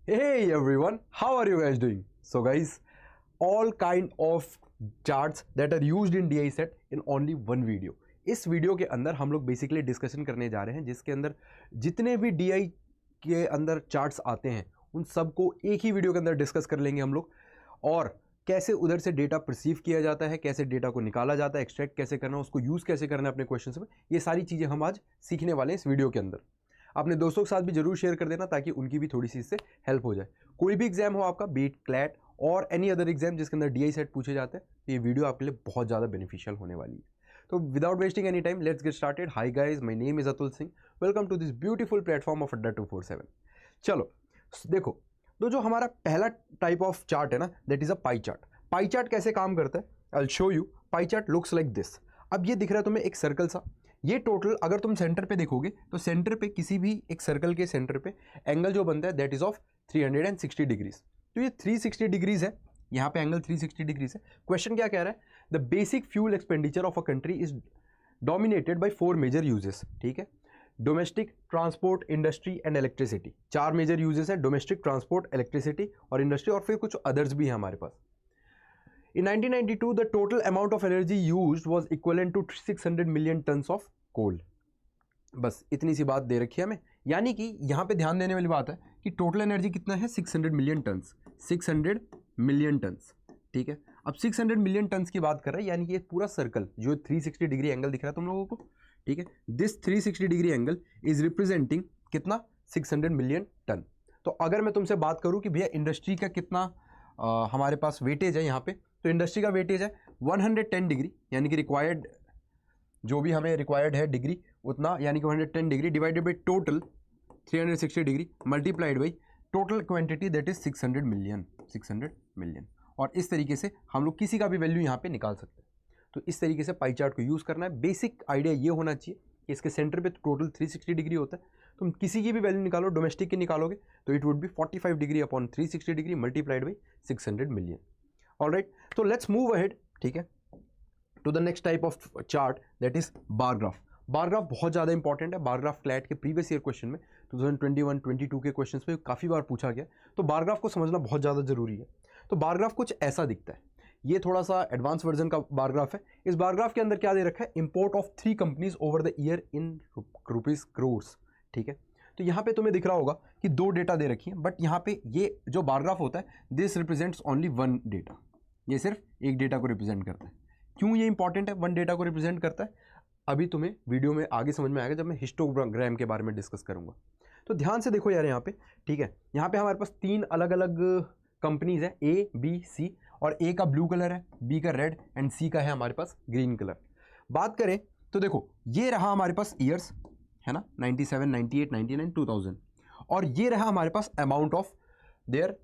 Hey everyone, how are you guys doing? So guys, all kind of charts that are used in DI set in only one video. इस video के अंदर हम लोग basically discussion करने जा रहे हैं जिसके अंदर जितने भी DI के अंदर चार्ट्स आते हैं उन सबको एक ही वीडियो के अंदर डिस्कस कर लेंगे हम लोग, और कैसे उधर से डेटा परसीव किया जाता है, कैसे डेटा को निकाला जाता है, एक्सट्रैक्ट कैसे करना है, उसको यूज़ कैसे करना है अपने क्वेश्चंस में। ये सारी चीज़ें हम आज सीखने वाले हैं इस वीडियो के अंदर। अपने दोस्तों के साथ भी जरूर शेयर कर देना ताकि उनकी भी थोड़ी सी इससे हेल्प हो जाए। कोई भी एग्जाम हो आपका, बीट क्लैट और एनी अदर एग्जाम जिसके अंदर DI सेट पूछे जाते हैं, तो ये वीडियो आपके लिए बहुत ज़्यादा बेनिफिशियल होने वाली है। तो without wasting any time let's get started. Hi guys, my name is Atul Singh, welcome to this beautiful platform of Adda 247। चलो देखो, तो जो हमारा पहला टाइप ऑफ चार्ट है ना, that is a pie chart. Pie chart कैसे काम करता है, I will show you. Pie chart looks like this. अब ये दिख रहा है तुम्हें एक सर्कल सा। ये टोटल अगर तुम सेंटर पे देखोगे तो सेंटर पे किसी भी एक सर्कल के सेंटर पे एंगल जो बनता है दैट इज ऑफ 360 डिग्रीज। तो ये 360 डिग्रीज है, यहाँ पे एंगल 360 डिग्रीज है। क्वेश्चन क्या कह रहा है, the basic fuel expenditure of a country is dominated by 4 major uses. ठीक है, domestic, transport, industry and electricity. 4 major uses है, डोमेस्टिक, ट्रांसपोर्ट, इलेक्ट्रिसिटी और इंडस्ट्री, और फिर कुछ अदर्स भी है हमारे पास। In 1992, the total amount of energy used was equivalent to 600 million tons of coal. बस इतनी सी बात दे रखी है हमें, यानी कि यहाँ पे ध्यान देने वाली बात है कि टोटल एनर्जी कितना है, 600 मिलियन टन्स। 600 मिलियन टन्स, ठीक है। अब 600 मिलियन टन्स की बात कर रहा है, यानी कि ये पूरा सर्कल जो 360 डिग्री एंगल दिख रहा है तुम लोगों को, ठीक है, this 360 degree angle is representing कितना, 600 मिलियन टन। तो अगर मैं तुमसे बात करूँ कि भैया इंडस्ट्री का कितना हमारे पास वेटेज है यहाँ पे, तो इंडस्ट्री का वेटेज है 110 डिग्री, यानी कि रिक्वायर्ड जो भी हमें रिक्वायर्ड है डिग्री उतना, यानी कि 110 degree divided by total 360 degree multiplied by total quantity that is 600 million. 600 million. और इस तरीके से हम लोग किसी का भी वैल्यू यहाँ पे निकाल सकते हैं। तो इस तरीके से पाई चार्ट को यूज़ करना है। बेसिक आइडिया ये होना चाहिए कि इसके सेंटर पे टोटल 360 डिग्री होता है। तुम किसी की भी वैल्यू निकालो, डोमेस्टिक की निकालोगे तो it would be 45 degree upon 360 degree multiplied by 600 million. Alright, तो लेट्स मूव अहेड, ठीक है, to the next type of chart that is bar graph. Bar graph बहुत ज़्यादा इंपॉर्टेंट है। बार ग्राफ क्लैट के प्रीवियस ईयर क्वेश्चन में 2021-22 के questions में काफ़ी बार पूछा गया, तो बार ग्राफ को समझना बहुत ज़्यादा जरूरी है। तो बार ग्राफ कुछ ऐसा दिखता है, ये थोड़ा सा एडवांस वर्जन का बार ग्राफ है। इस बार ग्राफ के अंदर क्या दे रखा है, import of 3 companies over the year in rupees crores. ठीक है, तो यहाँ पे तुम्हें दिख रहा होगा कि 2 डेटा दे रखी है, बट यहाँ पे ये जो बार ग्राफ होता है दिस रिप्रेजेंट्स ओनली 1 डेटा। ये सिर्फ एक डेटा को रिप्रेजेंट करता है। क्यों ये इंपॉर्टेंट है, 1 डेटा को रिप्रेजेंट करता है, अभी तुम्हें वीडियो में आगे समझ में आएगा जब मैं हिस्टोग्राम के बारे में डिस्कस करूंगा। तो ध्यान से देखो यार यहाँ पे, ठीक है, यहाँ पे हमारे पास 3 अलग अलग कंपनीज है, A, B, C, और A का ब्लू कलर है, B का रेड एंड C का है हमारे पास ग्रीन कलर। बात करें तो देखो ये रहा हमारे पास ईयर्स, है ना, 97, 98, 99, 2000, और ये रहा हमारे पास अमाउंट ऑफ देयर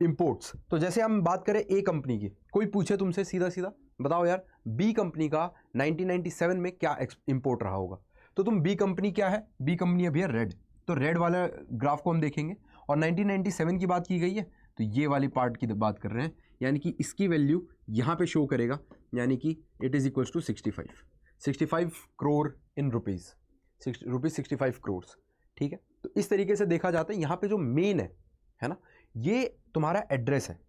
इंपोर्ट्स। तो जैसे हम बात करें A कंपनी की, कोई पूछे तुमसे सीधा सीधा बताओ यार B कंपनी का 1997 में क्या इंपोर्ट रहा होगा, तो तुम B कंपनी क्या है, B कंपनी है भैया रेड, तो रेड वाला ग्राफ को हम देखेंगे। और 1997 की बात की गई है तो ये वाली पार्ट की बात कर रहे हैं, यानी कि इसकी वैल्यू यहाँ पे शो करेगा, यानी कि it is equals to 65 crore in rupees, 65 crore. ठीक है, तो इस तरीके से देखा जाता है। यहाँ पे जो मेन है ना, ये तुम्हारा एड्रेस है।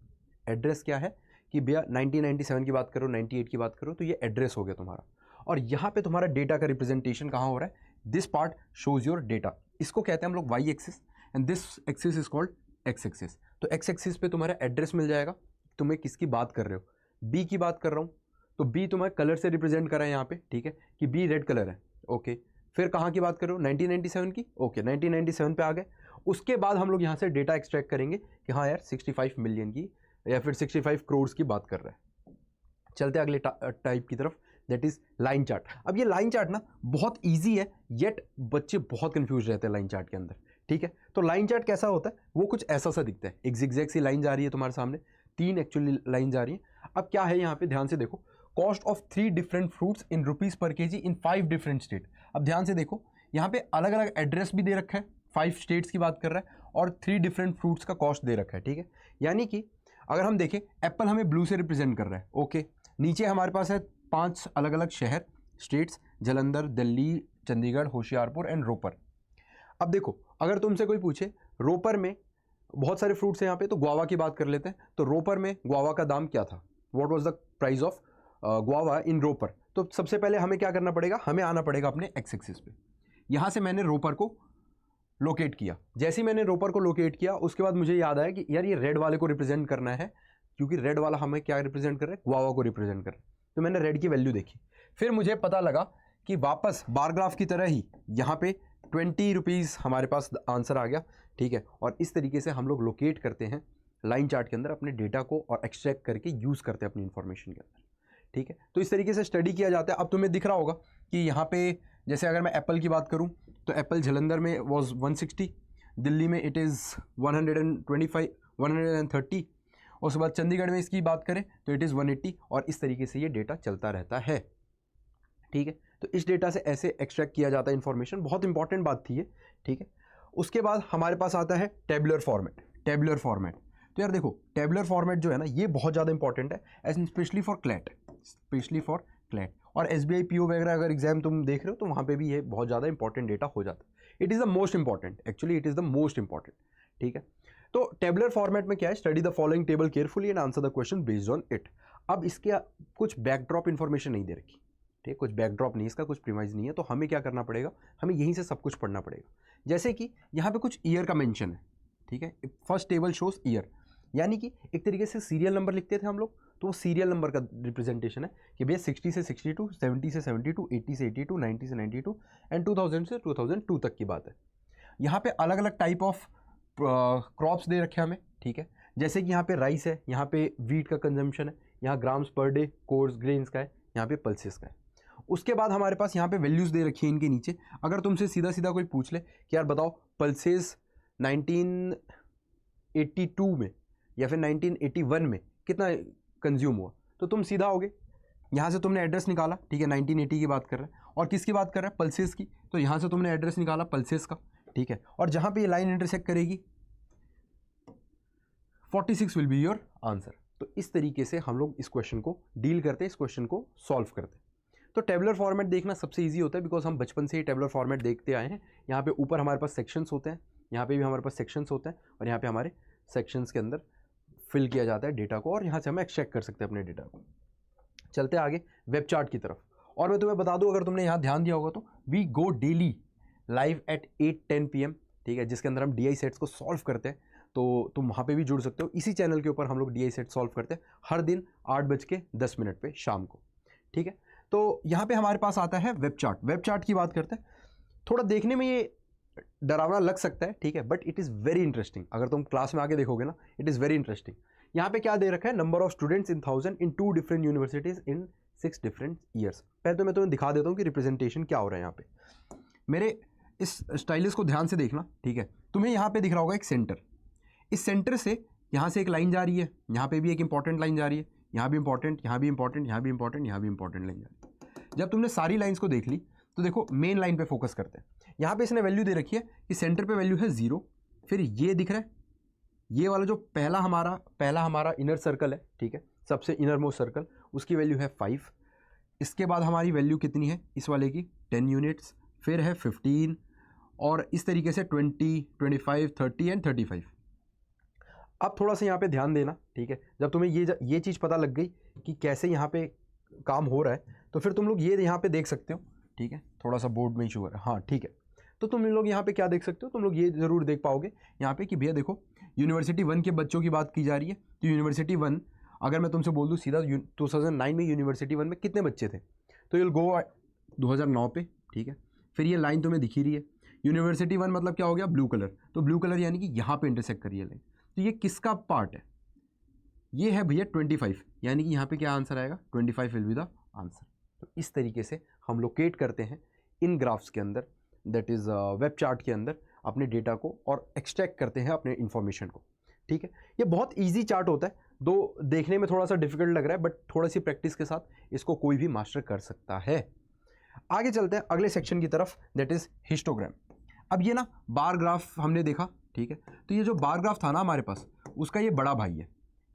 एड्रेस क्या है कि भैया 1997 की बात करो, 98 की बात करो, तो ये एड्रेस हो गया तुम्हारा। और यहाँ पे तुम्हारा डेटा का रिप्रेजेंटेशन कहाँ हो रहा है, this part shows your data. इसको कहते हैं हम लोग Y axis and this axis is called X axis. तो एक्स एक्सिस पे तुम्हारा एड्रेस मिल जाएगा, तुम्हें किसकी बात कर रहे हो, बी की बात कर रहा हूँ, तो बी तुम्हारे कलर से रिप्रेजेंट कर रहा है यहाँ पे, ठीक है, कि बी रेड कलर है। ओके, फिर कहाँ की बात कर रहे हो, 1997 की। ओके, 1997 पे आ गए। उसके बाद हम लोग यहाँ से डेटा एक्सट्रैक्ट करेंगे कि हाँ यार 65 मिलियन की या फिर 65 करोड़ की बात कर रहे हैं। चलते अगले टाइप की तरफ, दैट इज लाइन चार्ट। अब ये लाइन चार्ट ना बहुत इजी है, येट बच्चे बहुत कंफ्यूज रहते हैं लाइन चार्ट के अंदर। ठीक है, तो लाइन चार्ट कैसा होता है, वो कुछ ऐसा सा दिखता है, एक जिगजैग सी लाइन जा रही है तुम्हारे सामने, 3 एक्चुअली लाइन जा रही है। अब क्या है यहाँ पे, ध्यान से देखो, cost of 3 different fruits in rupees per KG in 5 different state. अब ध्यान से देखो, यहाँ पे अलग अलग एड्रेस भी दे रखा है, 5 स्टेट्स की बात कर रहा है, और 3 डिफरेंट फ्रूट्स का कॉस्ट दे रखा है। ठीक है, यानी कि अगर हम देखें, एप्पल हमें ब्लू से रिप्रेजेंट कर रहा है। ओके, नीचे हमारे पास है 5 अलग अलग शहर, स्टेट्स, जालंधर, दिल्ली, चंडीगढ़, होशियारपुर एंड रोपर। अब देखो, अगर तुमसे कोई पूछे रोपर में बहुत सारे फ्रूट्स हैं यहाँ पे, तो गुआवा की बात कर लेते हैं। तो रोपर में गुआवा का दाम क्या था, what was the price of guava in Ropar. तो सबसे पहले हमें क्या करना पड़ेगा, हमें आना पड़ेगा अपने एक्स एक्सिस पे। यहाँ से मैंने रोपर को लोकेट किया, जैसे ही मैंने रोपर को लोकेट किया उसके बाद मुझे याद आया कि यार ये रेड वाले को रिप्रेजेंट करना है, क्योंकि रेड वाला हमें क्या रिप्रेजेंट कर रहा है, गुआवा को रिप्रेजेंट कर रहा है। तो मैंने रेड की वैल्यू देखी, फिर मुझे पता लगा कि वापस बार ग्राफ की तरह ही यहाँ पे 20 रुपीज़ हमारे पास आंसर आ गया, ठीक है। और इस तरीके से हम लोग लोकेट करते हैं लाइन चार्ट के अंदर अपने डेटा को और एक्सट्रैक्ट करके यूज़ करते हैं अपनी इन्फॉर्मेशन के अंदर, ठीक है। तो इस तरीके से स्टडी किया जाता है। अब तुम्हें दिख रहा होगा कि यहाँ पे जैसे अगर मैं एप्पल की बात करूँ तो एप्पल जलंधर में वॉज 160, दिल्ली में इट इज़ 125 130, और उसके बाद चंडीगढ़ में इसकी बात करें तो इट इज़ 180, और इस तरीके से ये डेटा चलता रहता है, ठीक है। तो इस डेटा से ऐसे एक्सट्रैक्ट किया जाता है इन्फॉर्मेशन, बहुत इंपॉर्टेंट बात थी ये, ठीक है। उसके बाद हमारे पास आता है टेबुलर फॉर्मेट। टेबुलर फॉर्मेट, तो यार देखो टेबुलर फॉर्मेट जो है ना ये बहुत ज़्यादा इंपॉर्टेंट है, as specially for CLAT, specially for CLAT. और SBI PO वगैरह अगर एग्जाम तुम देख रहे हो तो वहाँ पे भी ये बहुत ज़्यादा इंपॉर्टेंट डेटा हो जाता है। It is the most important, actually it is the most important, ठीक है। तो टेबुलर फॉर्मेट में क्या है, study the following table carefully and answer the question based on it. अब इसके कुछ बैकड्रॉप इन्फॉर्मेशन नहीं दे रखी, ठीक है, कुछ बैकड्रॉप नहीं, इसका कुछ प्रीमाइज नहीं है, तो हमें क्या करना पड़ेगा, हमें यहीं से सब कुछ पढ़ना पड़ेगा। जैसे कि यहाँ पे कुछ ईयर का मेंशन है, ठीक है, फर्स्ट टेबल शोज ईयर, यानी कि एक तरीके से सीरियल नंबर लिखते थे हम लोग, तो वो सीरियल नंबर का रिप्रेजेंटेशन है कि भैया 60 से 62, 70 से 72, 80 से 82, 90 से 92 एंड 2000 से 2002 तक की बात है। यहाँ पे अलग अलग टाइप ऑफ क्रॉप्स दे रखे हैं हमें, ठीक है। जैसे कि यहाँ पे राइस है, यहाँ पे वीट का कंजम्पशन है, यहाँ grams per day course grains का है, यहाँ पे पल्सेस का है। उसके बाद हमारे पास यहाँ पे वैल्यूज़ दे रखी है इनके नीचे। अगर तुमसे सीधा सीधा कोई पूछ ले कि यार बताओ पल्सेस 1982 में या फिर 1981 में कितना कंज्यूम हुआ, तो तुम सीधा होगे, यहाँ से तुमने एड्रेस निकाला, ठीक है, 1980 की बात कर रहे हैं, और किसकी बात कर रहा है, पल्सेस की, तो यहाँ से तुमने एड्रेस निकाला पल्सेस का, ठीक है। और जहाँ पे ये लाइन इंटरसेक्ट करेगी 46 विल बी योर आंसर। तो इस तरीके से हम लोग इस क्वेश्चन को डील करते हैं, इस क्वेश्चन को सॉल्व करते हैं। तो टेबुलर फॉर्मेट देखना सबसे इजी होता है, बिकॉज हम बचपन से ही टेबुलर फॉर्मेट देखते आए हैं। यहाँ पे ऊपर हमारे पास सेक्शंस होते हैं, यहाँ पे भी हमारे पास सेक्शंस होते हैं, और यहाँ पे हमारे सेक्शंस के अंदर फिल किया जाता है डेटा को, और यहाँ से हम एक्सट्रैक्ट कर सकते हैं अपने डेटा को। चलते आगे वेब चार्ट की तरफ। और मैं तुम्हें बता दूं, अगर तुमने यहाँ ध्यान दिया होगा तो we go daily live at 8-10 PM, ठीक है, जिसके अंदर हम DI सेट्स को सॉल्व करते हैं। तो तुम वहाँ पे भी जुड़ सकते हो। इसी चैनल के ऊपर हम लोग DI सेट सॉल्व करते हैं हर दिन 8:10 पे शाम को, ठीक है। तो यहाँ पे हमारे पास आता है वेब चार्ट। वेब चार्ट की बात करते हैं, थोड़ा देखने में ये डरावना लग सकता है, ठीक है, but it is very interesting. अगर तुम क्लास में आगे देखोगे ना, इट इज़ वेरी इंटरेस्टिंग। यहाँ पे क्या दे रखा है, number of students in 1000 in 2 different universities in 6 different years. पहले तो मैं तुम्हें दिखा देता हूँ कि रिप्रेजेंटेशन क्या हो रहा है यहाँ पे। मेरे इस स्टाइलिस को ध्यान से देखना, ठीक है। तुम्हें यहाँ पे दिख रहा होगा एक सेंटर, इस सेंटर से यहाँ से एक लाइन जा रही है, यहाँ पे भी एक इंपॉर्टेंट लाइन जा रही है, यहाँ भी इंपॉर्टेंट, यहाँ भी इंपॉर्टेंट, यहाँ भी इंपॉर्टेंट, यहाँ भी इंपॉर्टेंट लाइन जा रही है। जब तुमने सारी लाइन्स को देख ली तो देखो मेन लाइन पे फोकस करते हैं। यहाँ पे इसने वैल्यू दे रखी है कि सेंटर पे वैल्यू है 0, फिर ये दिख रहा है, ये वाला जो पहला हमारा इनर सर्कल है, ठीक है, सबसे इनर मोस्ट सर्कल, उसकी वैल्यू है 5। इसके बाद हमारी वैल्यू कितनी है इस वाले की, 10 यूनिट्स, फिर है 15, और इस तरीके से 20, 25, 30 एंड 35। अब थोड़ा सा यहाँ पे ध्यान देना, ठीक है। जब तुम्हें ये चीज़ पता लग गई कि कैसे यहाँ पे काम हो रहा है, तो फिर तुम लोग ये यहाँ पे देख सकते हो, ठीक है। थोड़ा सा बोर्ड में इशू है, हाँ ठीक है। तो तुम लोग यहाँ पे क्या देख सकते हो, तुम लोग ये ज़रूर देख पाओगे यहाँ पे कि भैया देखो यूनिवर्सिटी 1 के बच्चों की बात की जा रही है। तो यूनिवर्सिटी 1, अगर मैं तुमसे बोल दूँ सीधा 2009 में यूनिवर्सिटी 1 में कितने बच्चे थे, तो यूल गो 2009 पे, ठीक है। फिर ये लाइन तुम्हें दिखी रही है, यूनिवर्सिटी 1 मतलब क्या हो गया, ब्लू कलर, तो ब्लू कलर यानी कि यहाँ पे इंटरसेक्ट करिए लाइन। तो ये किसका पार्ट है, ये है भैया 25, यानी कि यहाँ पे क्या आंसर आएगा, 25 विल बी द आंसर। तो इस तरीके से हम लोकेट करते हैं इन ग्राफ्स के अंदर, दैट इज़ वेब चार्ट के अंदर अपने डेटा को, और एक्सट्रैक्ट करते हैं अपने इन्फॉर्मेशन को, ठीक है। ये बहुत ईजी चार्ट होता है, दो देखने में थोड़ा सा डिफिकल्ट लग रहा है, बट थोड़ी सी प्रैक्टिस के साथ इसको कोई भी मास्टर कर सकता है। आगे चलते हैं अगले सेक्शन की तरफ, दैट इज़ हिस्टोग्राम। अब ये ना बार ग्राफ हमने देखा, ठीक है। तो ये जो बार ग्राफ था ना हमारे पास, उसका ये बड़ा भाई है।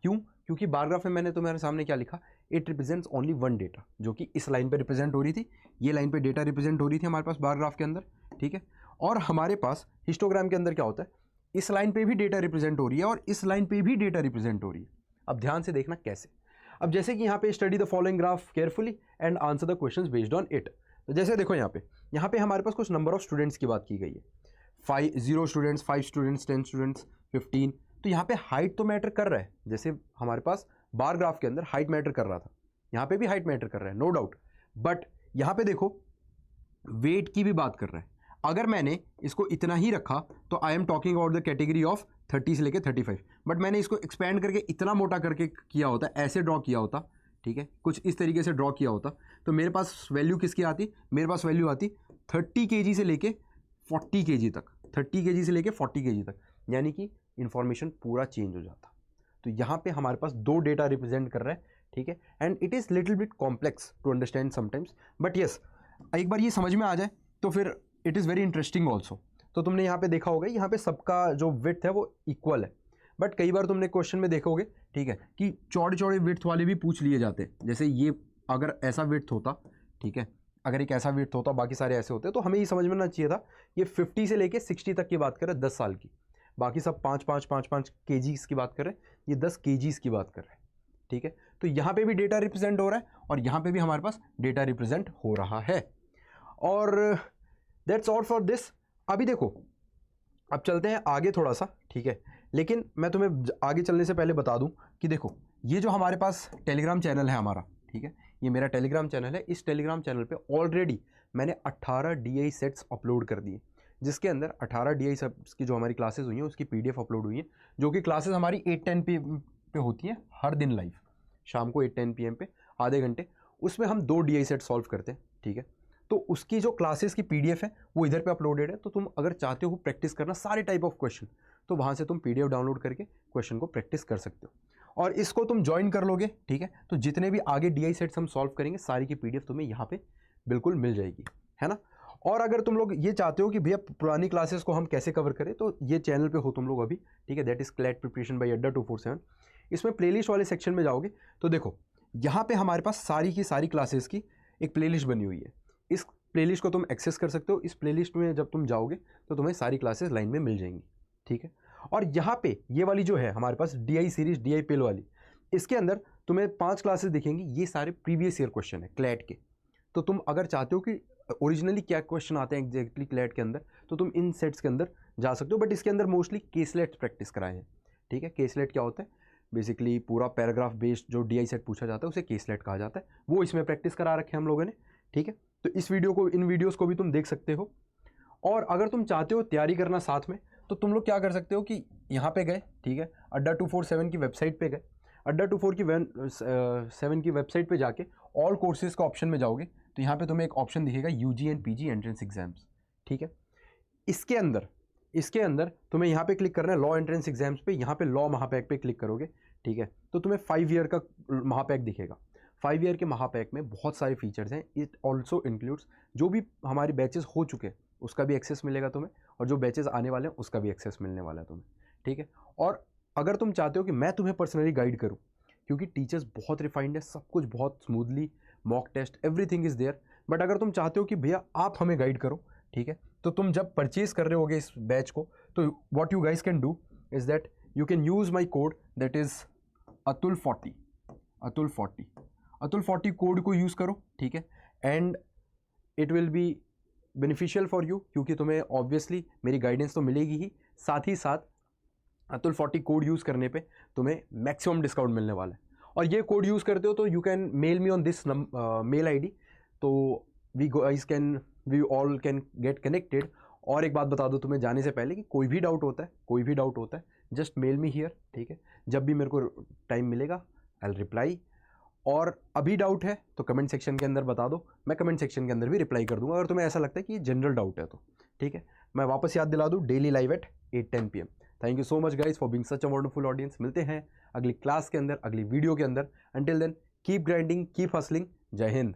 क्यों? क्योंकि बार ग्राफ में मैंने तुम्हारे सामने क्या लिखा, it represents only one data, जो कि इस लाइन पे रिप्रेजेंट हो रही थी, ये लाइन पे डेटा रिप्रेजेंट हो रही थी हमारे पास बार ग्राफ के अंदर, ठीक है। और हमारे पास हिस्टोग्राम के अंदर क्या होता है, इस लाइन पे भी डेटा रिप्रेजेंट हो रही है और इस लाइन पे भी डेटा रिप्रेजेंट हो रही है। अब ध्यान से देखना कैसे। अब जैसे कि यहाँ पे study the following graph carefully and answer the questions based on it. तो जैसे देखो यहाँ पे हमारे पास कुछ नंबर ऑफ स्टूडेंट्स की बात की गई है, 0 स्टूडेंट्स, 5 स्टूडेंट्स, 10 स्टूडेंट्स, 15। तो यहाँ पे हाइट तो मैटर कर रहा है, जैसे हमारे पास बार ग्राफ के अंदर हाइट मैटर कर रहा था, यहाँ पे भी हाइट मैटर कर रहा है, नो डाउट। बट यहाँ पे देखो वेट की भी बात कर रहा है। अगर मैंने इसको इतना ही रखा तो I am talking about the category of 30 से लेके 35। बट मैंने इसको एक्सपेंड करके इतना मोटा करके किया होता, ऐसे ड्रॉ किया होता, ठीक है, कुछ इस तरीके से ड्रॉ किया होता, तो मेरे पास वैल्यू किसकी आती, मेरे पास वैल्यू आती 30 kg से लेके 40 kg तक, 30 kg से लेके 40 kg तक, यानी कि इंफॉर्मेशन पूरा चेंज हो जाता। तो यहाँ पे हमारे पास दो डेटा रिप्रेजेंट कर रहा है, ठीक है, and it is little bit complex to understand sometimes, but yes एक बार ये समझ में आ जाए तो फिर it is very interesting also. तो तुमने यहाँ पे देखा होगा यहाँ पे सबका जो विड्थ है वो इक्वल है, बट कई बार तुमने क्वेश्चन में देखोगे, ठीक है, कि चौड़े चौड़े विड्थ वाले भी पूछ लिए जाते हैं। जैसे ये अगर ऐसा विड्थ होता, ठीक है, अगर एक ऐसा विड्थ होता, बाकी सारे ऐसे होते, तो हमें ये समझ में आना चाहिए था ये 50 से लेके 60 तक की बात कर रहे हैं 10 साल की, बाकी सब 5 kgs की बात कर रहे हैं, ये 10 kgs की बात कर रहे हैं, ठीक है। तो यहाँ पे भी डेटा रिप्रेजेंट हो रहा है और यहाँ पे भी हमारे पास डेटा रिप्रेजेंट हो रहा है, और दैट्स ऑल फॉर दिस। अभी देखो, अब चलते हैं आगे थोड़ा सा, ठीक है, लेकिन मैं तुम्हें आगे चलने से पहले बता दूं कि देखो ये जो हमारे पास टेलीग्राम चैनल है हमारा, ठीक है, ये मेरा टेलीग्राम चैनल है। इस टेलीग्राम चैनल पे ऑलरेडी मैंने 18 DI सेट्स अपलोड कर दिए, जिसके अंदर 18 DI सेट्स की जो हमारी क्लासेस हुई हैं उसकी PDF अपलोड हुई है, जो कि क्लासेस हमारी 8-10 पे होती हैं हर दिन लाइव, शाम को 8-10 PM पे आधे घंटे, उसमें हम 2 DI सेट सॉल्व करते हैं, ठीक है। तो उसकी जो क्लासेस की PDF है वो इधर पे अपलोडेड है, तो तुम अगर चाहते हो प्रैक्टिस करना सारे टाइप ऑफ क्वेश्चन, तो वहाँ से तुम PDF डाउनलोड करके क्वेश्चन को प्रैक्टिस कर सकते हो, और इसको तुम ज्वाइन कर लोगे, ठीक है, तो जितने भी आगे DI सेट्स हम सॉल्व करेंगे सारी की PDF तुम्हें यहाँ पे बिल्कुल मिल जाएगी, है ना। और अगर तुम लोग ये चाहते हो कि भैया पुरानी क्लासेस को हम कैसे कवर करें, तो ये चैनल पे हो तुम लोग अभी, ठीक है, that is CLAT preparation bye अड्डा 247। इसमें प्लेलिस्ट वाले सेक्शन में जाओगे तो देखो यहाँ पे हमारे पास सारी की सारी क्लासेस की एक प्लेलिस्ट बनी हुई है। इस प्लेलिस्ट को तुम एक्सेस कर सकते हो। इस प्लेलिस्ट में जब तुम जाओगे तो तुम्हें सारी क्लासेस लाइन में मिल जाएंगी, ठीक है। और यहाँ पे ये वाली जो है हमारे पास DI सीरीज, DI पेल वाली, इसके अंदर तुम्हें 5 क्लासेस दिखेंगी, ये सारे प्रीवियस ईयर क्वेश्चन है क्लैट के। तो तुम अगर चाहते हो कि ओरिजिनली क्या क्वेश्चन आते हैं एग्जैक्टली क्लैट के अंदर, तो तुम इन सेट्स के अंदर जा सकते हो, बट इसके अंदर मोस्टली केसलेट प्रैक्टिस कराए हैं, ठीक है। केसलेट क्या होता है, बेसिकली पूरा पैराग्राफ बेस्ड जो DI सेट पूछा जाता है उसे केसलेट कहा जाता है, वो इसमें प्रैक्टिस करा रखे हैं हम लोगों ने, ठीक है। तो इस वीडियो को, इन वीडियोस को भी तुम देख सकते हो। और अगर तुम चाहते हो तैयारी करना साथ में, तो तुम लोग क्या कर सकते हो कि यहाँ पे गए, ठीक है, अड्डा 247 की वेबसाइट पे गए, अड्डा 247 की वेबसाइट पे जाके ऑल कोर्सेज का ऑप्शन में जाओगे तो यहाँ पे तुम्हें एक ऑप्शन दिखेगा UG and PG entrance exams, ठीक है। इसके अंदर तुम्हें यहाँ पे क्लिक करना है लॉ एंट्रेंस एग्जाम्स पे, यहाँ पे लॉ महापैक पे क्लिक करोगे, ठीक है, तो तुम्हें 5 ईयर का महापैक दिखेगा। 5 ईयर के महापैक में बहुत सारे फीचर्स हैं। इट ऑल्सो इंक्लूड्स जो भी हमारे बैचेस हो चुके हैं उसका भी एक्सेस मिलेगा तुम्हें, और जो बैचेस आने वाले हैं उसका भी एक्सेस मिलने वाला है तुम्हें, ठीक है। और अगर तुम चाहते हो कि मैं तुम्हें पर्सनली गाइड करूँ, क्योंकि टीचर्स बहुत रिफाइंड है, सब कुछ बहुत smoothly, mock test everything is there, but अगर तुम चाहते हो कि भैया आप हमें गाइड करो, ठीक है, तो तुम जब परचेज कर रहे होगे इस बैच को, तो what you guys can do is that you can use my code, that is अतुल40 अतुल40 कोड को यूज़ करो, ठीक है, and it will be beneficial for you, क्योंकि तुम्हें ऑब्वियसली मेरी गाइडेंस तो मिलेगी ही, साथ ही साथ अतुल40 कोड यूज़ करने पे तुम्हें मैक्सिमम डिस्काउंट मिलने वाला है। और ये कोड यूज़ करते हो तो you can mail me on this mail ID, तो we all can get connected. और एक बात बता दो तुम्हें जाने से पहले कि कोई भी डाउट होता है जस्ट मेल मी हियर, ठीक है, जब भी मेरे को टाइम मिलेगा आई विल रिप्लाई। और अभी डाउट है तो कमेंट सेक्शन के अंदर बता दो, मैं कमेंट सेक्शन के अंदर भी रिप्लाई कर दूंगा अगर तुम्हें ऐसा लगता है कि ये जनरल डाउट है तो, ठीक है। मैं वापस याद दिला दूँ, daily live at 8-10 PM। Thank you so much guys for being such a wonderful audience. मिलते हैं अगली क्लास के अंदर, अगली वीडियो के अंदर। Until then keep grinding, keep hustling. Jai Hind.